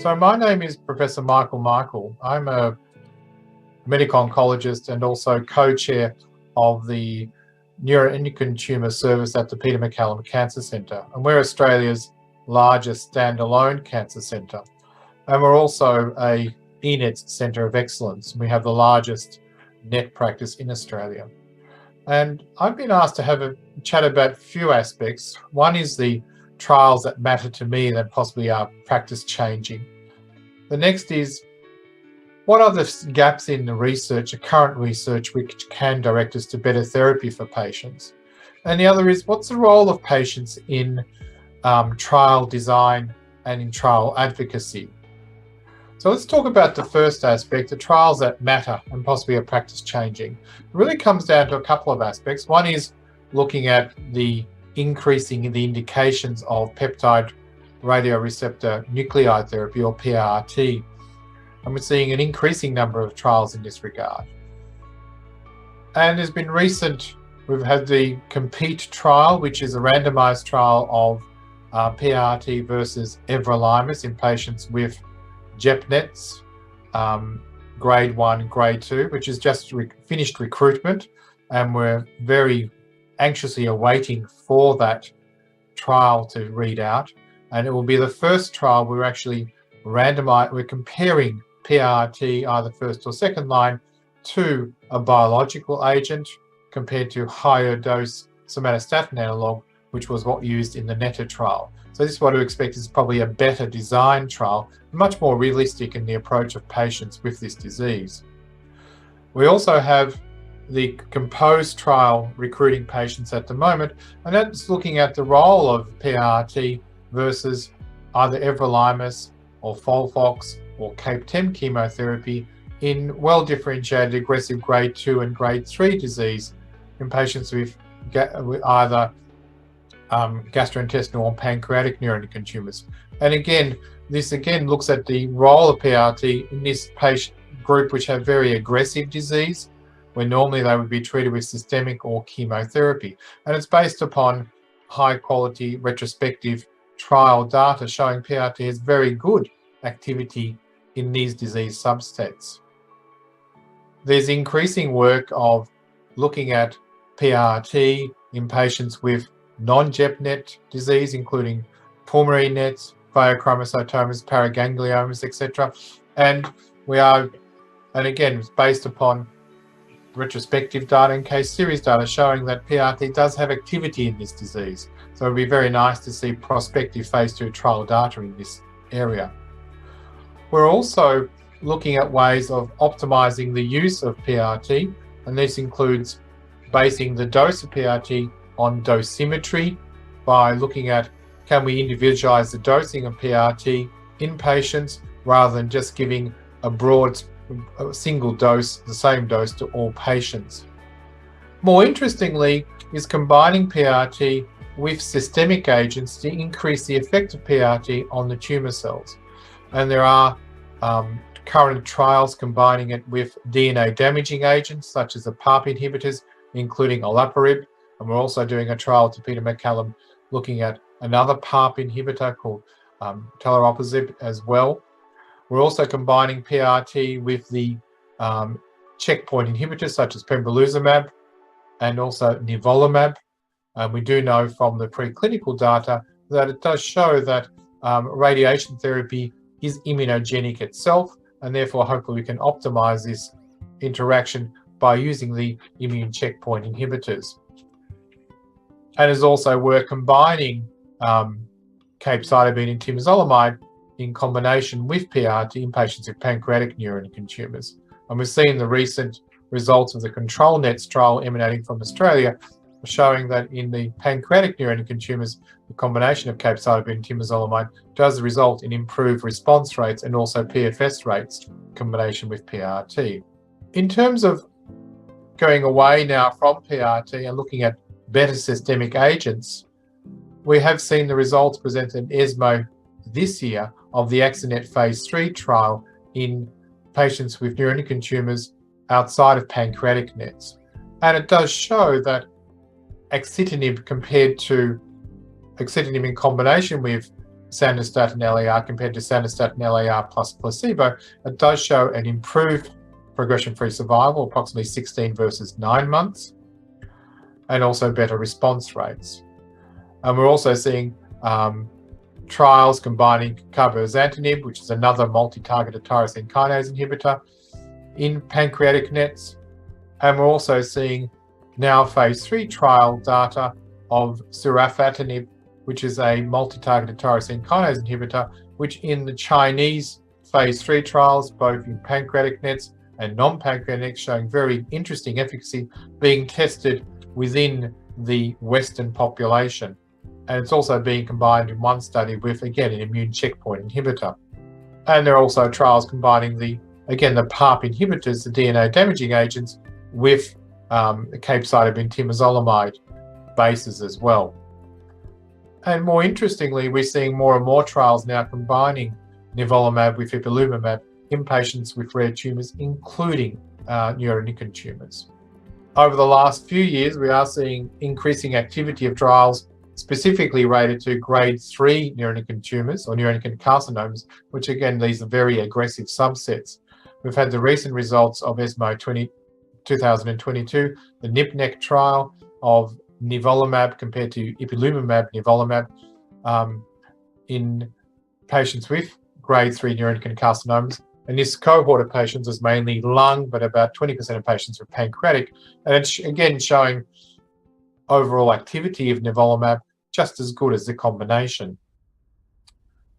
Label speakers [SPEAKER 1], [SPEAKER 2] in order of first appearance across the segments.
[SPEAKER 1] So my name is Professor Michael. I'm a medical oncologist and also co-chair of the neuroendocrine tumour service at the Peter MacCallum Cancer Centre. And we're Australia's largest standalone cancer centre. And we're also a ENET Centre of Excellence. We have the largest net practice in Australia. And I've been asked to have a chat about a few aspects. One is the trials that matter to me that possibly are practice changing. The next is, what are the gaps in the research, the current research, which can direct us to better therapy for patients? And the other is, what's the role of patients in trial design and in trial advocacy? So let's talk about the first aspect, the trials that matter and possibly are practice changing. It really comes down to a couple of aspects. One is looking at the increasing in the indications of peptide radioreceptor nuclide therapy, or PRRT. And we're seeing an increasing number of trials in this regard. And there's been we've had the COMPETE trial, which is a randomized trial of PRRT versus everolimus in patients with JEP-NETs, grade 1, grade 2, which is just finished recruitment. And we're very anxiously awaiting for that trial to read out. And it will be the first trial we're actually we're comparing PRRT either first or second line to a biological agent compared to higher dose somatostatin analog, which was what used in the NETA trial. So this is what I expect is probably a better design trial, much more realistic in the approach of patients with this disease. We also have the COMPOSE trial recruiting patients at the moment, and that's looking at the role of PRRT versus either everolimus or FOLFOX or CAPE-10 chemotherapy in well-differentiated aggressive grade 2 and grade 3 disease in patients with either gastrointestinal or pancreatic neuroendocrine tumours. And again, this looks at the role of PRRT in this patient group which have very aggressive disease, where normally they would be treated with systemic or chemotherapy. And it's based upon high-quality retrospective trial data showing PRRT has very good activity in these disease subsets. There's increasing work of looking at PRRT in patients with non-JEP-NET disease, including pulmonary NETs, pheochromocytomas, paragangliomas, etc. And again, it's based upon retrospective data and case series data showing that PRRT does have activity in this disease. So it'd be very nice to see prospective phase 2 trial data in this area. We're also looking at ways of optimizing the use of PRRT, and this includes basing the dose of PRRT on dosimetry by looking at, can we individualize the dosing of PRRT in patients rather than just giving a single dose, the same dose to all patients. More interestingly is combining PRRT with systemic agents to increase the effect of PRRT on the tumour cells. And there are current trials combining it with DNA damaging agents such as the PARP inhibitors, including olaparib. And we're also doing a trial to Peter MacCallum looking at another PARP inhibitor called teleroposib as well. We're also combining PRRT with the checkpoint inhibitors such as pembrolizumab and also nivolumab. We do know from the preclinical data that it does show that radiation therapy is immunogenic itself, and therefore hopefully we can optimize this interaction by using the immune checkpoint inhibitors. And there's also work combining capecitabine and temozolomide in combination with PRRT in patients with pancreatic neuroendocrine tumours. And we've seen the recent results of the control nets trial emanating from Australia showing that in the pancreatic neuroendocrine tumours, the combination of capecitabine and temozolomide does result in improved response rates and also PFS rates in combination with PRRT. In terms of going away now from PRRT and looking at better systemic agents, we have seen the results presented in ESMO this year of the AXINET phase 3 trial in patients with neuroendocrine tumours outside of pancreatic nets. And it does show that axitinib in combination with sandostatin LAR compared to sandostatin LAR plus placebo, it does show an improved progression-free survival, approximately 16 versus 9 months, and also better response rates. And we're also seeing trials combining cabozantinib, which is another multi-targeted tyrosine kinase inhibitor, in pancreatic NETs. And we're also seeing now phase 3 trial data of surafatinib, which is a multi-targeted tyrosine kinase inhibitor, which in the Chinese phase 3 trials, both in pancreatic NETs and non-pancreatic NETs, showing very interesting efficacy, being tested within the Western population. And it's also being combined in one study with, again, an immune checkpoint inhibitor. And there are also trials combining the PARP inhibitors, the DNA damaging agents, with the capecitabine temozolomide bases as well. And more interestingly, we're seeing more and more trials now combining nivolumab with ipilimumab in patients with rare tumours, including neuroendocrine tumours. Over the last few years, we are seeing increasing activity of trials specifically rated to grade 3 neuroendocrine tumours or neuroendocrine carcinomas, which again, these are very aggressive subsets. We've had the recent results of ESMO 2022, the NIPNEC trial of nivolumab compared to ipilimumab nivolumab in patients with grade 3 neuroendocrine carcinomas. And this cohort of patients is mainly lung, but about 20% of patients are pancreatic. And it's again showing overall activity of nivolumab just as good as the combination.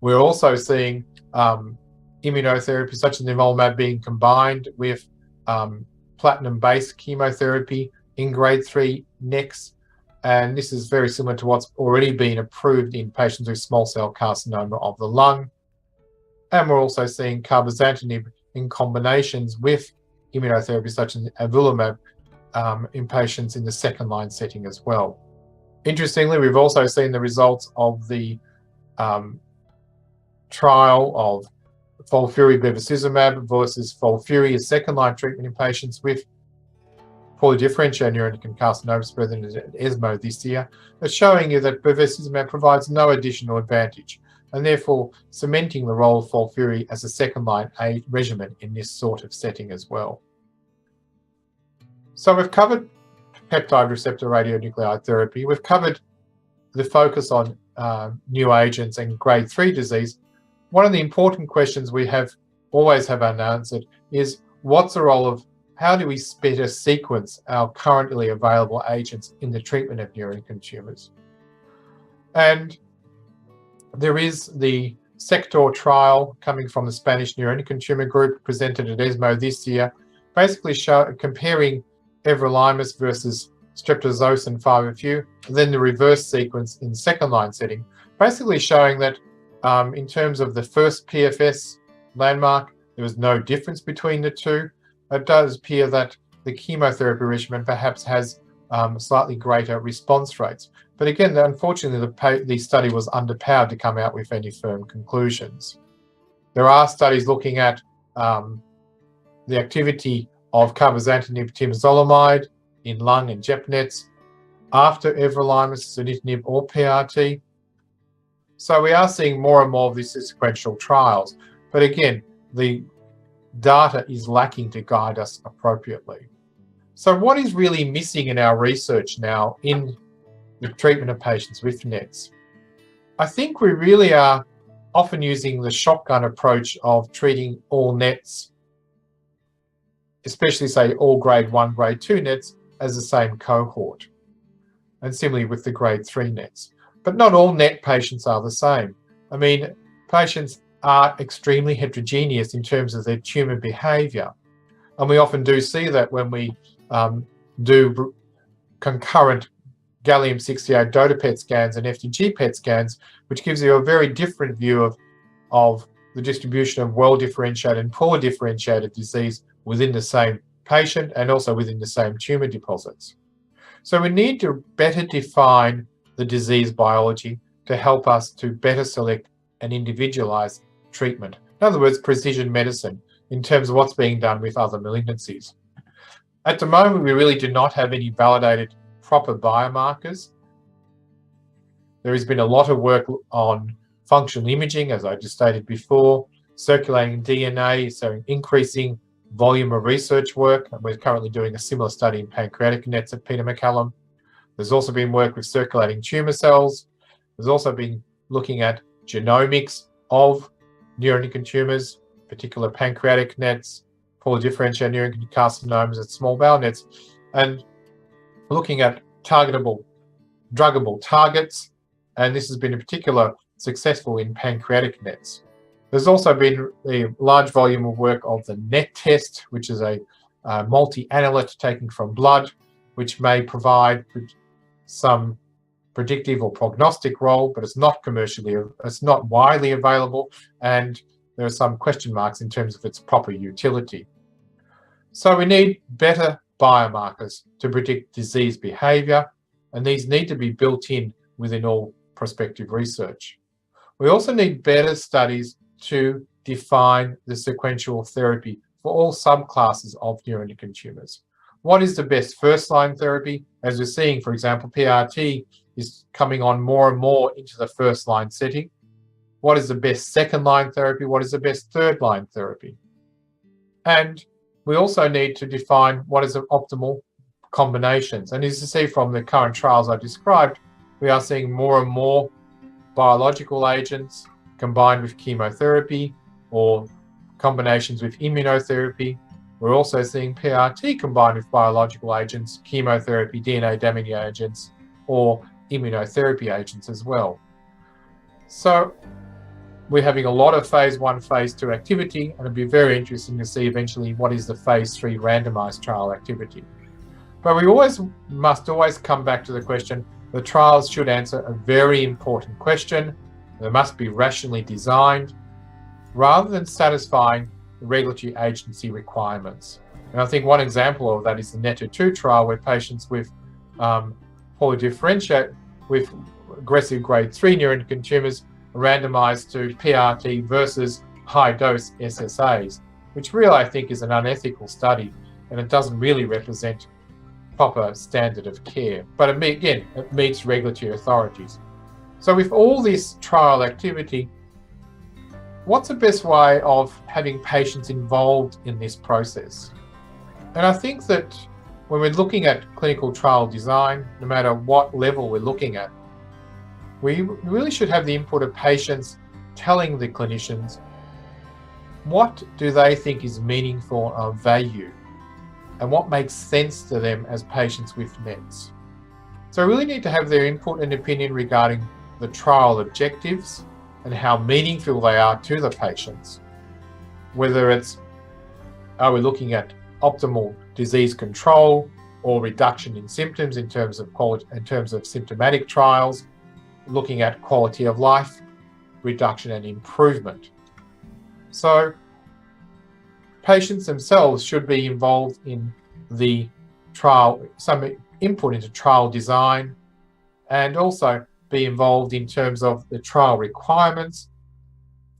[SPEAKER 1] We're also seeing immunotherapy such as nivolumab being combined with platinum-based chemotherapy in grade 3 NECs. And this is very similar to what's already been approved in patients with small cell carcinoma of the lung. And we're also seeing cabozantinib in combinations with immunotherapy such as avelumab in patients in the second-line setting as well. Interestingly, we've also seen the results of the trial of FOLFIRI-bevacizumab versus FOLFIRI as second-line treatment in patients with poorly differentiated neuroendocrine carcinomas presented at ESMO this year, is showing you that bevacizumab provides no additional advantage, and therefore cementing the role of FOLFIRI as a second-line regimen in this sort of setting as well. So we've covered peptide receptor radionuclide therapy. We've covered the focus on new agents and grade 3 disease. One of the important questions we always have unanswered is what's the role of how do we better sequence our currently available agents in the treatment of neuroendocrine tumours? And there is the Sector trial coming from the Spanish neuroendocrine tumour group presented at ESMO this year, basically comparing everolimus versus streptozotocin 5-FU, then the reverse sequence in second-line setting, basically showing that in terms of the first PFS landmark, there was no difference between the two. It does appear that the chemotherapy regimen perhaps has slightly greater response rates. But again, unfortunately, the study was underpowered to come out with any firm conclusions. There are studies looking at the activity of cabozantinib temozolomide in lung and JEP-NETs after everolimus, sunitinib, or PRT. So we are seeing more and more of these sequential trials. But again, the data is lacking to guide us appropriately. So what is really missing in our research now in the treatment of patients with NETs? I think we really are often using the shotgun approach of treating all NETs, especially say all grade 1, grade 2 NETs as the same cohort, and similarly with the grade 3 NETs. But not all NET patients are the same. I mean, patients are extremely heterogeneous in terms of their tumour behaviour. And we often do see that when we do concurrent gallium-68 DOTA PET scans and FDG PET scans, which gives you a very different view of the distribution of well-differentiated and poor differentiated disease within the same patient and also within the same tumour deposits. So we need to better define the disease biology to help us to better select and individualise treatment. In other words, precision medicine in terms of what's being done with other malignancies. At the moment, we really do not have any validated proper biomarkers. There has been a lot of work on functional imaging, as I just stated before, circulating DNA, so increasing volume of research work. And we're currently doing a similar study in pancreatic nets at Peter MacCallum. There's also been work with circulating tumour cells. There's also been looking at genomics of neuroendocrine tumours, particular pancreatic nets, polydifferentiated neuroendocrine carcinomas and small bowel nets, and looking at targetable, druggable targets. And this has been in particular successful in pancreatic nets. There's also been a large volume of work of the NET test, which is a multi-analyte taken from blood, which may provide some predictive or prognostic role, but it's not widely available, and there are some question marks in terms of its proper utility. So we need better biomarkers to predict disease behaviour, and these need to be built in within all prospective research. We also need better studies to define the sequential therapy for all subclasses of neuroendocrine tumours. What is the best first-line therapy? As we're seeing, for example, PRT is coming on more and more into the first-line setting. What is the best second-line therapy? What is the best third-line therapy? And we also need to define what is the optimal combinations. And as you see from the current trials I described, we are seeing more and more biological agents combined with chemotherapy or combinations with immunotherapy. We're also seeing PRT combined with biological agents, chemotherapy, DNA damaging agents, or immunotherapy agents as well. So we're having a lot of phase 1, phase 2 activity, and it'll be very interesting to see eventually what is the phase 3 randomized trial activity. But we must always come back to the question, the trials should answer a very important question. They must be rationally designed rather than satisfying the regulatory agency requirements. And I think one example of that is the NETO-2 trial, where patients with polydifferentiate with aggressive grade 3 neuroendocrine tumours are randomised to PRT versus high-dose SSAs, which really I think is an unethical study, and it doesn't really represent proper standard of care. But again, it meets regulatory authorities. So with all this trial activity, what's the best way of having patients involved in this process? And I think that when we're looking at clinical trial design, no matter what level we're looking at, we really should have the input of patients telling the clinicians what do they think is meaningful of value and what makes sense to them as patients with NETs. So we really need to have their input and opinion regarding the trial objectives and how meaningful they are to the patients. Whether it's, are we looking at optimal disease control or reduction in symptoms in terms of symptomatic trials, looking at quality of life, reduction and improvement. So patients themselves should be involved in the trial, some input into trial design, and also be involved in terms of the trial requirements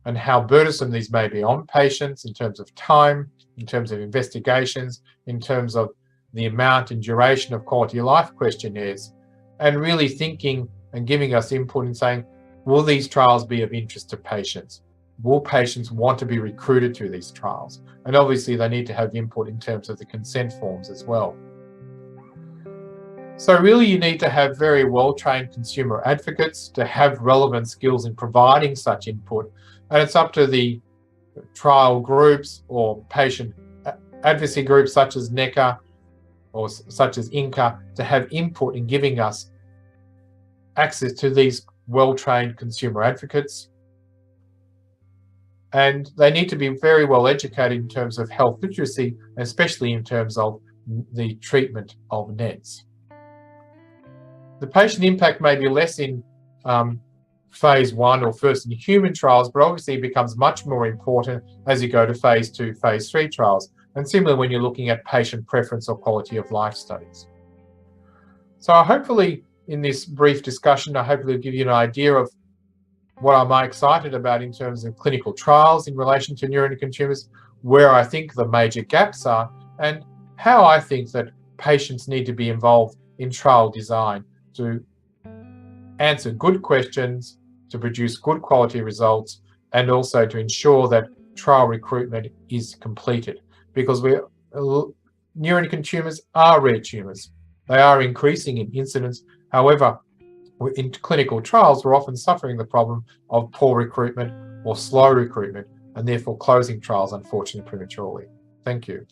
[SPEAKER 1] and how burdensome these may be on patients in terms of time, in terms of investigations, in terms of the amount and duration of quality of life questionnaires, and really thinking and giving us input and saying, will these trials be of interest to patients? Will patients want to be recruited to these trials? And obviously they need to have input in terms of the consent forms as well. So really you need to have very well-trained consumer advocates to have relevant skills in providing such input. And it's up to the trial groups or patient advocacy groups such as NECA or such as INCA to have input in giving us access to these well-trained consumer advocates. And they need to be very well educated in terms of health literacy, especially in terms of the treatment of NETs. The patient impact may be less in phase 1 or first in human trials, but obviously it becomes much more important as you go to phase 2, phase 3 trials. And similarly when you're looking at patient preference or quality of life studies. So hopefully in this brief discussion, I hope it'll give you an idea of what am I excited about in terms of clinical trials in relation to neuroendocrine tumours, where I think the major gaps are, and how I think that patients need to be involved in trial design to answer good questions to produce good quality results and also to ensure that trial recruitment is completed, because neuroendocrine tumours are rare tumours. They are increasing in incidence. However, in clinical trials, we're often suffering the problem of poor recruitment or slow recruitment, and therefore closing trials, unfortunately, prematurely. Thank you.